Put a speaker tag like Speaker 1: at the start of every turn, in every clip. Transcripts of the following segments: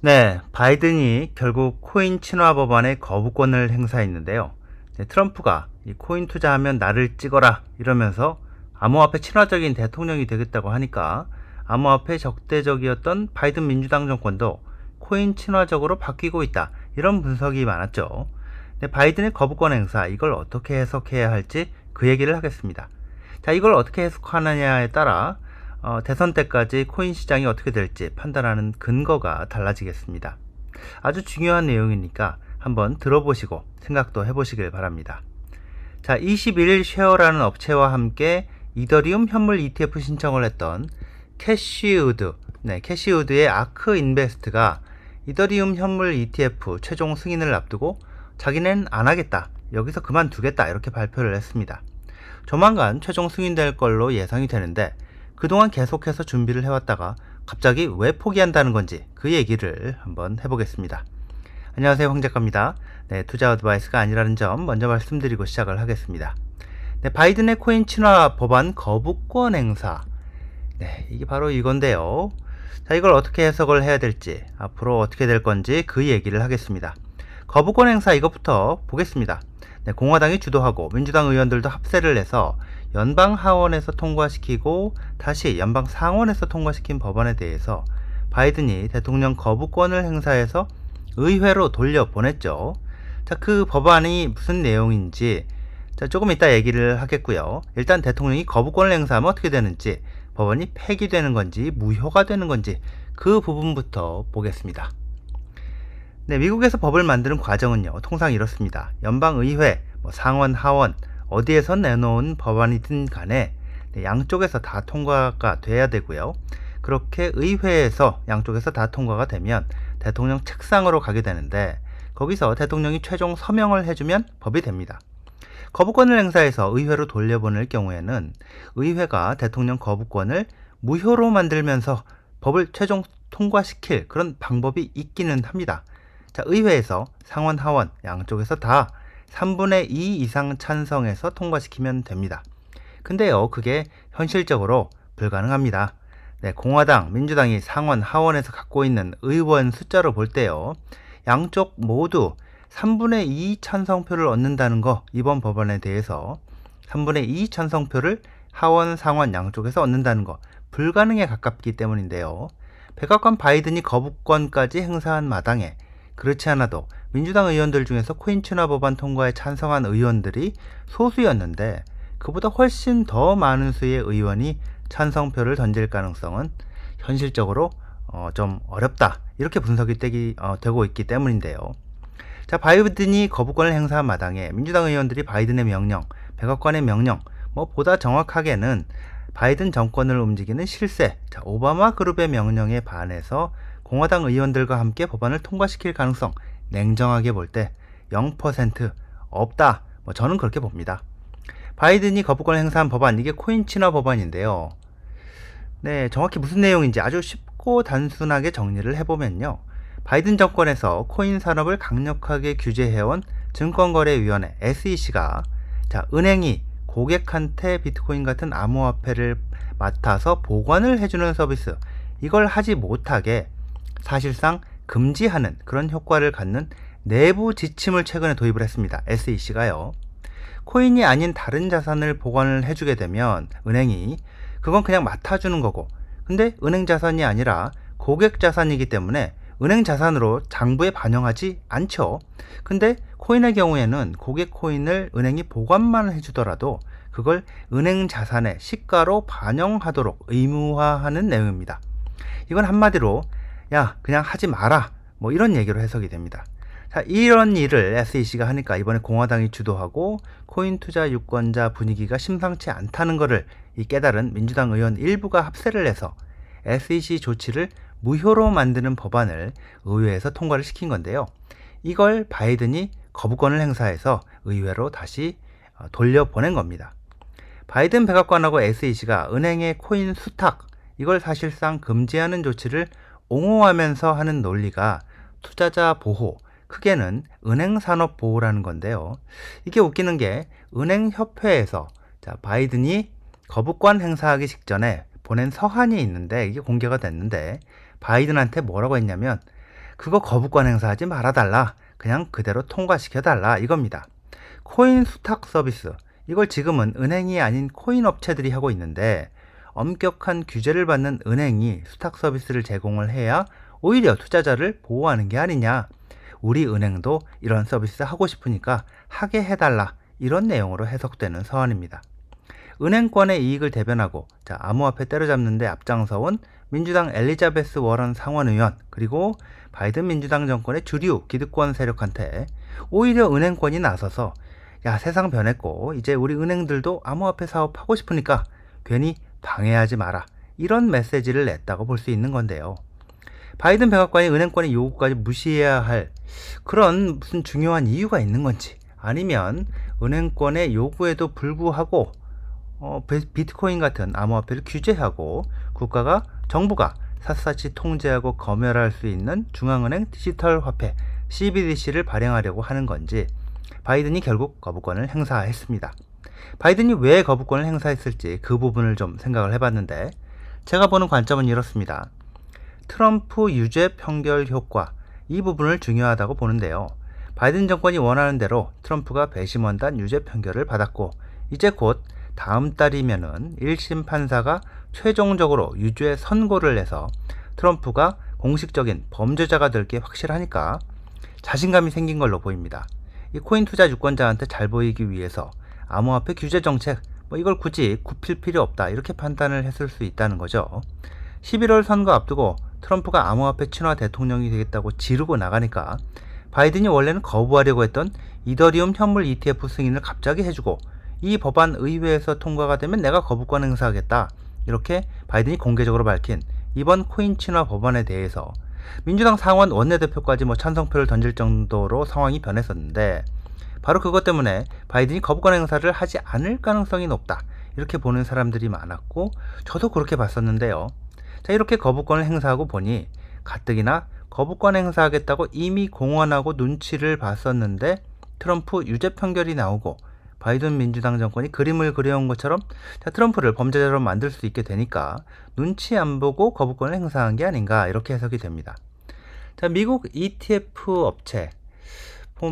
Speaker 1: 네, 바이든이 결국 코인 친화 법안의 거부권을 행사했는데요. 네, 트럼프가 이 코인 투자하면 나를 찍어라 이러면서 암호화폐 친화적인 대통령이 되겠다고 하니까 암호화폐 적대적이었던 바이든 민주당 정권도 코인 친화적으로 바뀌고 있다, 이런 분석이 많았죠. 네, 바이든의 거부권 행사, 이걸 어떻게 해석해야 할지 그 얘기를 하겠습니다. 자, 이걸 어떻게 해석하느냐에 따라 대선 때까지 코인 시장이 어떻게 될지 판단하는 근거가 달라지겠습니다. 아주 중요한 내용이니까 한번 들어보시고 생각도 해보시길 바랍니다. 자, 21일 쉐어라는 업체와 함께 이더리움 현물 ETF 신청을 했던 캐시우드의 아크 인베스트가 이더리움 현물 ETF 최종 승인을 앞두고 자기는 안 하겠다, 여기서 그만두겠다, 이렇게 발표를 했습니다. 조만간 최종 승인될 걸로 예상이 되는데, 그동안 계속해서 준비를 해왔다가 갑자기 왜 포기한다는 건지 그 얘기를 한번 해보겠습니다. 안녕하세요, 황작가입니다. 네, 투자 어드바이스가 아니라는 점 먼저 말씀드리고 시작을 하겠습니다. 네, 바이든의 코인 친화 법안 거부권 행사, 네, 이게 바로 이건데요. 자, 이걸 어떻게 해석을 해야 될지, 앞으로 어떻게 될 건지 그 얘기를 하겠습니다. 거부권 행사, 이것부터 보겠습니다. 네, 공화당이 주도하고 민주당 의원들도 합세를 해서 연방 하원에서 통과시키고 다시 연방 상원에서 통과시킨 법안에 대해서 바이든이 대통령 거부권을 행사해서 의회로 돌려보냈죠. 자, 그 법안이 무슨 내용인지 조금 이따 얘기를 하겠고요. 일단 대통령이 거부권을 행사하면 어떻게 되는지, 법안이 폐기되는 건지 무효가 되는 건지 그 부분부터 보겠습니다. 네, 미국에서 법을 만드는 과정은요, 통상 이렇습니다. 연방의회, 상원, 하원 어디에서 내놓은 법안이든 간에 양쪽에서 다 통과가 돼야 되고요. 그렇게 의회에서 양쪽에서 다 통과가 되면 대통령 책상으로 가게 되는데, 거기서 대통령이 최종 서명을 해주면 법이 됩니다. 거부권을 행사해서 의회로 돌려보낼 경우에는 의회가 대통령 거부권을 무효로 만들면서 법을 최종 통과시킬 그런 방법이 있기는 합니다. 자, 의회에서 상원, 하원 양쪽에서 다 3분의 2 이상 찬성해서 통과시키면 됩니다. 근데요, 그게 현실적으로 불가능합니다. 네, 공화당, 민주당이 상원, 하원에서 갖고 있는 의원 숫자로 볼 때요, 양쪽 모두 3분의 2 찬성표를 얻는다는 거, 이번 법안에 대해서 3분의 2 찬성표를 하원, 상원 양쪽에서 얻는다는 거 불가능에 가깝기 때문인데요. 백악관 바이든이 거부권까지 행사한 마당에, 그렇지 않아도 민주당 의원들 중에서 코인 친화 법안 통과에 찬성한 의원들이 소수였는데, 그보다 훨씬 더 많은 수의 의원이 찬성표를 던질 가능성은 현실적으로 좀 어렵다, 이렇게 분석이 되고 있기 때문인데요. 자, 바이든이 거부권을 행사한 마당에 민주당 의원들이 바이든의 명령, 백악관의 명령, 보다 정확하게는 바이든 정권을 움직이는 실세, 자, 오바마 그룹의 명령에 반해서 공화당 의원들과 함께 법안을 통과시킬 가능성, 냉정하게 볼 때 0% 없다, 저는 그렇게 봅니다. 바이든이 거부권을 행사한 법안, 이게 코인 친화 법안인데요. 네, 정확히 무슨 내용인지 아주 쉽고 단순하게 정리를 해보면요, 바이든 정권에서 코인 산업을 강력하게 규제해온 증권거래위원회 SEC가 은행이 고객한테 비트코인 같은 암호화폐를 맡아서 보관을 해주는 서비스, 이걸 하지 못하게 사실상 금지하는 그런 효과를 갖는 내부 지침을 최근에 도입을 했습니다. SEC가요. 코인이 아닌 다른 자산을 보관을 해주게 되면 은행이 그건 그냥 맡아주는 거고, 근데 은행 자산이 아니라 고객 자산이기 때문에 은행 자산으로 장부에 반영하지 않죠. 근데 코인의 경우에는 고객 코인을 은행이 보관만 해주더라도 그걸 은행 자산의 시가로 반영하도록 의무화하는 내용입니다. 이건 한마디로 야, 그냥 하지 마라, 이런 얘기로 해석이 됩니다. 자, 이런 일을 SEC가 하니까 이번에 공화당이 주도하고 코인 투자 유권자 분위기가 심상치 않다는 것을 깨달은 민주당 의원 일부가 합세를 해서 SEC 조치를 무효로 만드는 법안을 의회에서 통과를 시킨 건데요. 이걸 바이든이 거부권을 행사해서 의회로 다시 돌려보낸 겁니다. 바이든 백악관하고 SEC가 은행의 코인 수탁, 이걸 사실상 금지하는 조치를 옹호하면서 하는 논리가 투자자 보호, 크게는 은행 산업 보호라는 건데요. 이게 웃기는 게 은행협회에서 바이든이 거부권 행사하기 직전에 보낸 서한이 있는데, 이게 공개가 됐는데 바이든한테 뭐라고 했냐면 그거 거부권 행사하지 말아달라. 그냥 그대로 통과시켜달라. 이겁니다. 코인 수탁 서비스. 이걸 지금은 은행이 아닌 코인 업체들이 하고 있는데 엄격한 규제를 받는 은행이 수탁 서비스를 제공을 해야 오히려 투자자를 보호하는 게 아니냐. 우리 은행도 이런 서비스 하고 싶으니까 하게 해달라. 이런 내용으로 해석되는 서한입니다. 은행권의 이익을 대변하고 암호화폐 때려잡는 데 앞장서온 민주당 엘리자베스 워런 상원의원 그리고 바이든 민주당 정권의 주류 기득권 세력한테 오히려 은행권이 나서서 야, 세상 변했고 이제 우리 은행들도 암호화폐 사업 하고 싶으니까 괜히 방해하지 마라. 이런 메시지를 냈다고 볼 수 있는 건데요. 바이든 백악관이 은행권의 요구까지 무시해야 할 그런 무슨 중요한 이유가 있는 건지 아니면 은행권의 요구에도 불구하고 비트코인 같은 암호화폐를 규제하고 정부가 샅샅이 통제하고 검열할 수 있는 중앙은행 디지털 화폐 CBDC를 발행하려고 하는 건지 바이든이 결국 거부권을 행사했습니다. 바이든이 왜 거부권을 행사했을지 그 부분을 좀 생각을 해봤는데 제가 보는 관점은 이렇습니다. 트럼프 유죄 판결 효과 이 부분을 중요하다고 보는데요. 바이든 정권이 원하는 대로 트럼프가 배심원단 유죄 판결을 받았고 이제 곧 다음 달이면은 1심 판사가 최종적으로 유죄 선고를 해서 트럼프가 공식적인 범죄자가 될 게 확실하니까 자신감이 생긴 걸로 보입니다. 이 코인 투자 유권자한테 잘 보이기 위해서 암호화폐 규제 정책 이걸 굳이 굽힐 필요 없다 이렇게 판단을 했을 수 있다는 거죠. 11월 선거 앞두고 트럼프가 암호화폐 친화 대통령이 되겠다고 지르고 나가니까 바이든이 원래는 거부하려고 했던 이더리움 현물 ETF 승인을 갑자기 해주고 이 법안 의회에서 통과가 되면 내가 거부권 행사하겠다 이렇게 바이든이 공개적으로 밝힌 이번 코인 친화 법안에 대해서 민주당 상원 원내대표까지 찬성표를 던질 정도로 상황이 변했었는데 바로 그것 때문에 바이든이 거부권 행사를 하지 않을 가능성이 높다 이렇게 보는 사람들이 많았고 저도 그렇게 봤었는데요. 자, 이렇게 거부권을 행사하고 보니 가뜩이나 거부권 행사하겠다고 이미 공언하고 눈치를 봤었는데 트럼프 유죄 판결이 나오고 바이든 민주당 정권이 그림을 그려온 것처럼 트럼프를 범죄자로 만들 수 있게 되니까 눈치 안 보고 거부권을 행사한 게 아닌가 이렇게 해석이 됩니다. 자, 미국 ETF 업체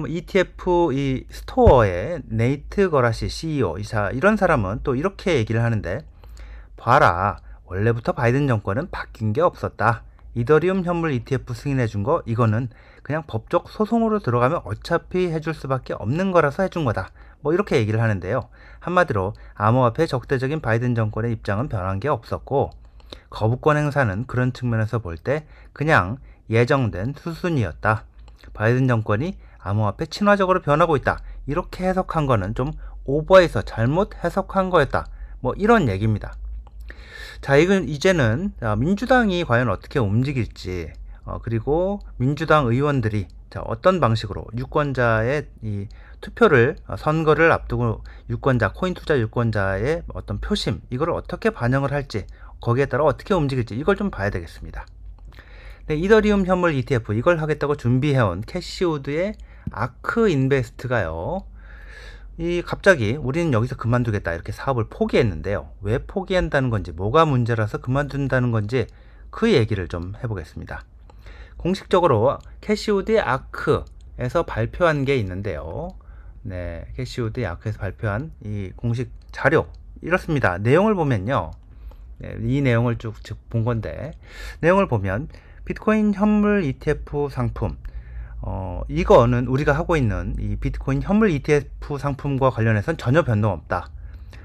Speaker 1: ETF 이 스토어의 네이트 거라시 CEO 이런 사람은 또 이렇게 얘기를 하는데 봐라 원래부터 바이든 정권은 바뀐 게 없었다. 이더리움 현물 ETF 승인해 준 거 이거는 그냥 법적 소송으로 들어가면 어차피 해줄 수밖에 없는 거라서 해준 거다. 이렇게 얘기를 하는데요. 한마디로 암호화폐 적대적인 바이든 정권의 입장은 변한 게 없었고 거부권 행사는 그런 측면에서 볼 때 그냥 예정된 수순이었다. 바이든 정권이 암호화폐 친화적으로 변하고 있다. 이렇게 해석한 거는 좀 오버해서 잘못 해석한 거였다. 이런 얘기입니다. 자, 이제는 민주당이 과연 어떻게 움직일지 그리고 민주당 의원들이 어떤 방식으로 유권자의 이 투표를 선거를 앞두고 코인 투자 유권자의 어떤 표심 이거를 어떻게 반영을 할지 거기에 따라 어떻게 움직일지 이걸 좀 봐야 되겠습니다. 네, 이더리움 현물 ETF 이걸 하겠다고 준비해온 캐시우드의 아크 인베스트가요. 갑자기 우리는 여기서 그만두겠다 이렇게 사업을 포기했는데요. 왜 포기한다는 건지 뭐가 문제라서 그만둔다는 건지 그 얘기를 좀 해보겠습니다. 공식적으로 캐시우드의 아크에서 발표한 게 있는데요. 네, 캐시우드의 아크에서 발표한 이 공식 자료 이렇습니다. 내용을 보면요. 네, 이 내용을 쭉 본 건데 내용을 보면 비트코인 현물 ETF 상품 이거는 우리가 하고 있는 이 비트코인 현물 ETF 상품과 관련해서는 전혀 변동 없다.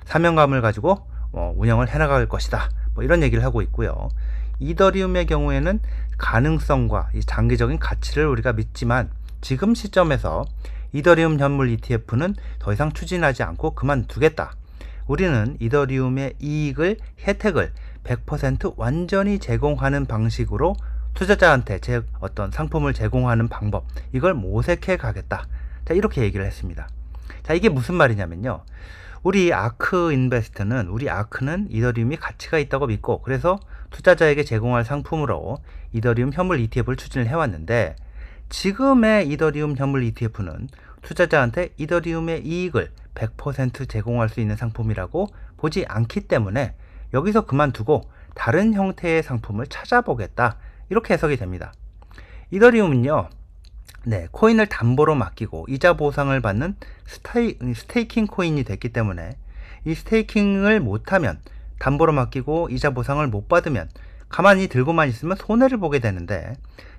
Speaker 1: 사명감을 가지고 운영을 해나갈 것이다. 이런 얘기를 하고 있고요. 이더리움의 경우에는 가능성과 이 장기적인 가치를 우리가 믿지만 지금 시점에서 이더리움 현물 ETF는 더 이상 추진하지 않고 그만두겠다. 우리는 이더리움의 혜택을 100% 완전히 제공하는 방식으로 투자자한테 어떤 상품을 제공하는 방법 이걸 모색해 가겠다. 자, 이렇게 얘기를 했습니다. 자, 이게 무슨 말이냐면요. 우리 아크는 이더리움이 가치가 있다고 믿고 그래서 투자자에게 제공할 상품으로 이더리움 현물 ETF를 추진을 해왔는데 지금의 이더리움 현물 ETF는 투자자한테 이더리움의 이익을 100% 제공할 수 있는 상품이라고 보지 않기 때문에 여기서 그만두고 다른 형태의 상품을 찾아보겠다. 이렇게 해석이 됩니다. 이더리움은요, 코인을 담보로 맡기고 이자 보상을 받는 스테이킹 코인이 됐기 때문에 이 스테이킹을 못하면, 담보로 맡기고 이자 보상을 못 받으면 가만히 들고만 있으면 손해를 보게 되는데,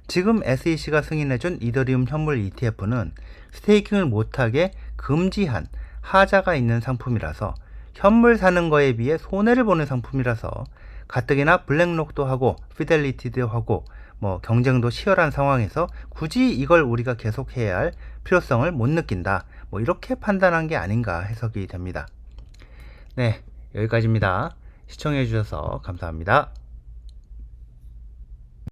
Speaker 1: 지금 SEC가 승인해준 이더리움 현물 ETF는 스테이킹을 못하게 금지한 하자가 있는 상품이라서 현물 사는 거에 비해 손해를 보는 상품이라서 가뜩이나 블랙록도 하고 피델리티도 하고 경쟁도 치열한 상황에서 굳이 이걸 우리가 계속해야 할 필요성을 못 느낀다, 이렇게 판단한 게 아닌가 해석이 됩니다. 네, 여기까지입니다. 시청해 주셔서 감사합니다.